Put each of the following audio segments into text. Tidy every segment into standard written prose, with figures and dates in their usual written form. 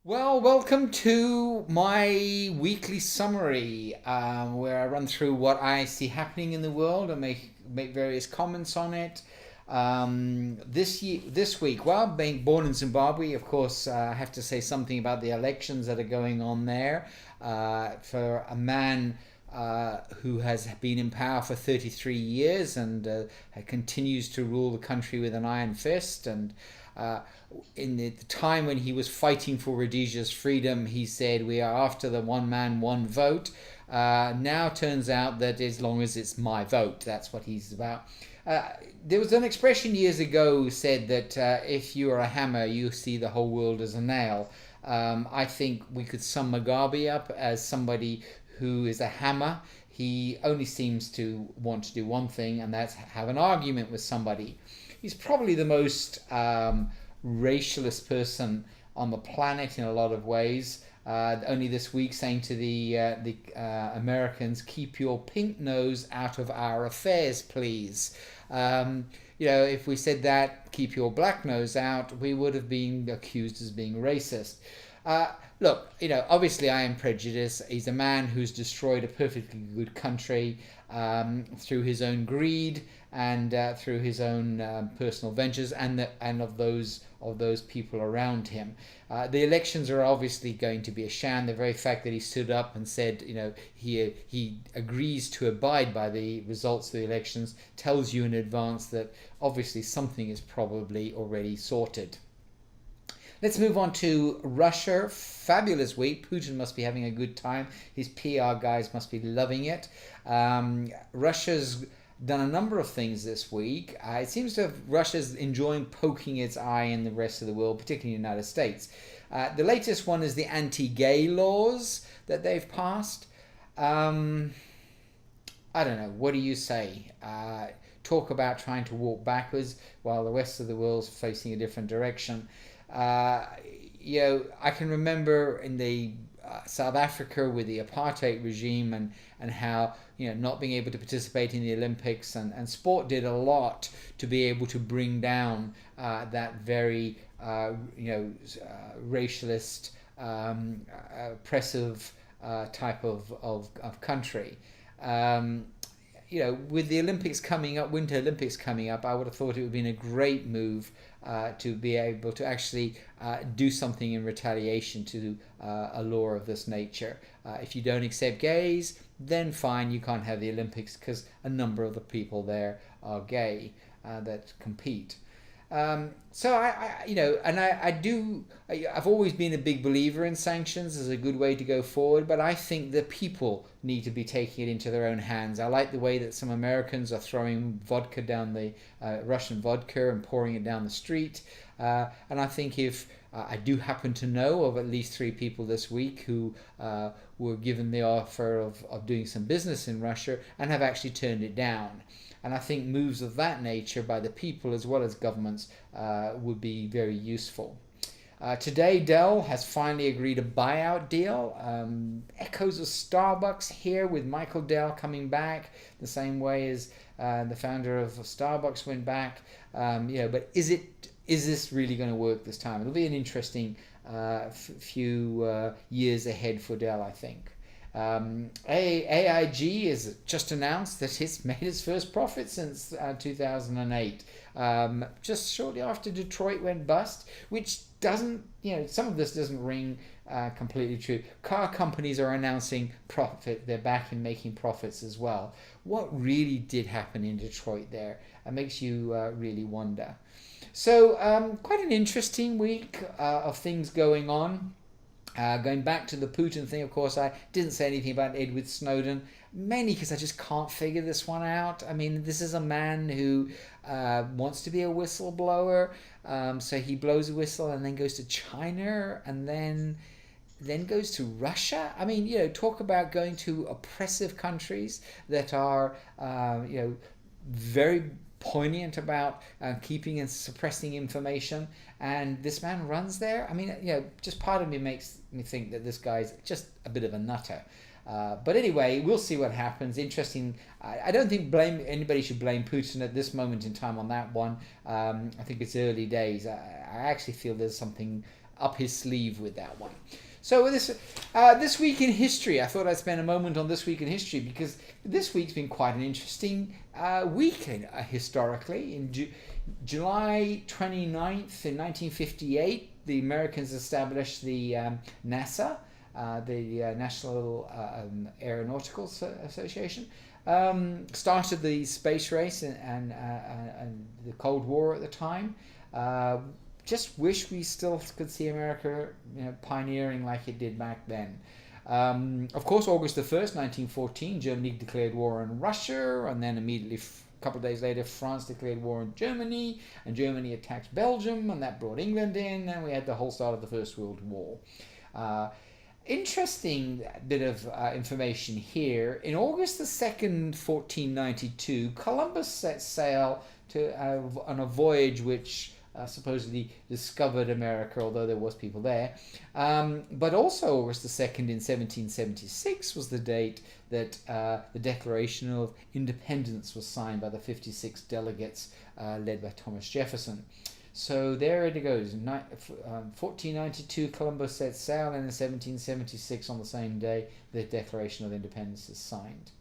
Well, welcome to my weekly summary, where I run through what I see happening in the world and make various comments on it. This week, well, being born in Zimbabwe, of course, I have to say something about the elections that are going on there. For a man who has been in power for 33 years and continues to rule the country with an iron fist. And uh, in the time when he was fighting for Rhodesia's freedom, he said, "We are after the one man, one vote." Now turns out that as long as it's my vote, that's what he's about. Uh, there was an expression years ago said that if you are a hammer, you see the whole world as a nail. I think we could sum Mugabe up as somebody who is a hammer. He only seems to want to do one thing, and that's have an argument with somebody. He's probably the most racialist person on the planet in a lot of ways. Only this week saying to the Americans, "Keep your pink nose out of our affairs, please." If we said that, "Keep your black nose out," we would have been accused as being racist. Look, obviously I am prejudiced. He's a man who's destroyed a perfectly good country through his own greed and through his own personal ventures and of those people around him. The elections are obviously going to be a sham. The very fact that he stood up and said, he agrees to abide by the results of the elections tells you in advance that obviously something is probably already sorted. Let's move on to Russia. Fabulous week. Putin must be having a good time. His PR guys must be loving it. Russia's done a number of things this week. It seems to have Russia's enjoying poking its eye in the rest of the world, particularly the United States. The latest one is the anti-gay laws that they've passed. I don't know. What do you say? Talk about trying to walk backwards while the rest of the world's facing a different direction. Uh, I can remember in the South Africa with the apartheid regime and how not being able to participate in the Olympics and sport did a lot to be able to bring down that very racialist oppressive type of country. Um, with the Olympics coming up, Winter Olympics coming up, I would have thought it would have been a great move to be able to actually do something in retaliation to a law of this nature. If you don't accept gays, then fine, you can't have the Olympics because a number of the people there are gay that compete. So I've always been a big believer in sanctions as a good way to go forward, but I think the people need to be taking it into their own hands. I like the way that some Americans are throwing vodka down the Russian vodka and pouring it down the street. And I think if I do happen to know of at least three people this week who were given the offer of doing some business in Russia and have actually turned it down. And I think moves of that nature by the people as well as governments would be very useful. Today, Dell has finally agreed a buyout deal. Echoes of Starbucks here with Michael Dell coming back the same way as the founder of Starbucks went back. But is this really going to work this time? It'll be an interesting few years ahead for Dell, I think. AIG has just announced that it's made its first profit since 2008, just shortly after Detroit went bust, which doesn't, some of this doesn't ring completely true. Car companies are announcing profit, they're back in making profits as well. What really did happen in Detroit there? It makes you really wonder. So, quite an interesting week of things going on. Going back to the Putin thing, of course, I didn't say anything about Edward Snowden, mainly because I just can't figure this one out. I mean, this is a man who wants to be a whistleblower, so he blows a whistle and then goes to China and then goes to Russia. I mean, talk about going to oppressive countries that are, very poignant about keeping and suppressing information, and this man runs there. I mean, just part of me makes me think that this guy's just a bit of a nutter. But anyway, we'll see what happens. Interesting. I don't think anybody should blame Putin at this moment in time on that one. I think it's early days. I actually feel there's something up his sleeve with that one. So this week in history, I thought I'd spend a moment on this week in history because this week's been quite an interesting week historically. In July 29th in 1958, the Americans established the NASA, the National Aeronautical Association, started the space race and the Cold War at the time. Just wish we still could see America, pioneering like it did back then. Of course, August the 1st, 1914, Germany declared war on Russia, and then immediately, a couple of days later, France declared war on Germany, and Germany attacked Belgium, and that brought England in, and we had the whole start of the First World War. Interesting bit of information here. In August the 2nd, 1492, Columbus set sail on a voyage which supposedly discovered America, although there was people there. But also August the 2nd in 1776 was the date that the Declaration of Independence was signed by the 56 delegates led by Thomas Jefferson. So there it goes. 1492, Columbus set sail, and in 1776, on the same day, the Declaration of Independence is signed.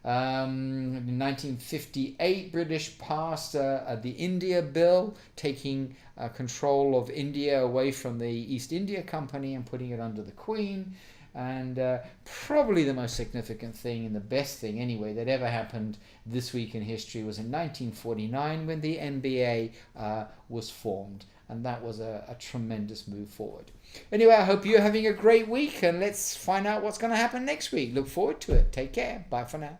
In 1958, British passed the India Bill, taking control of India away from the East India Company and putting it under the Queen. And probably the most significant thing, and the best thing anyway, that ever happened this week in history was in 1949 when the NBA was formed. And that was a tremendous move forward. Anyway, I hope you're having a great week, and let's find out what's going to happen next week. Look forward to it. Take care. Bye for now.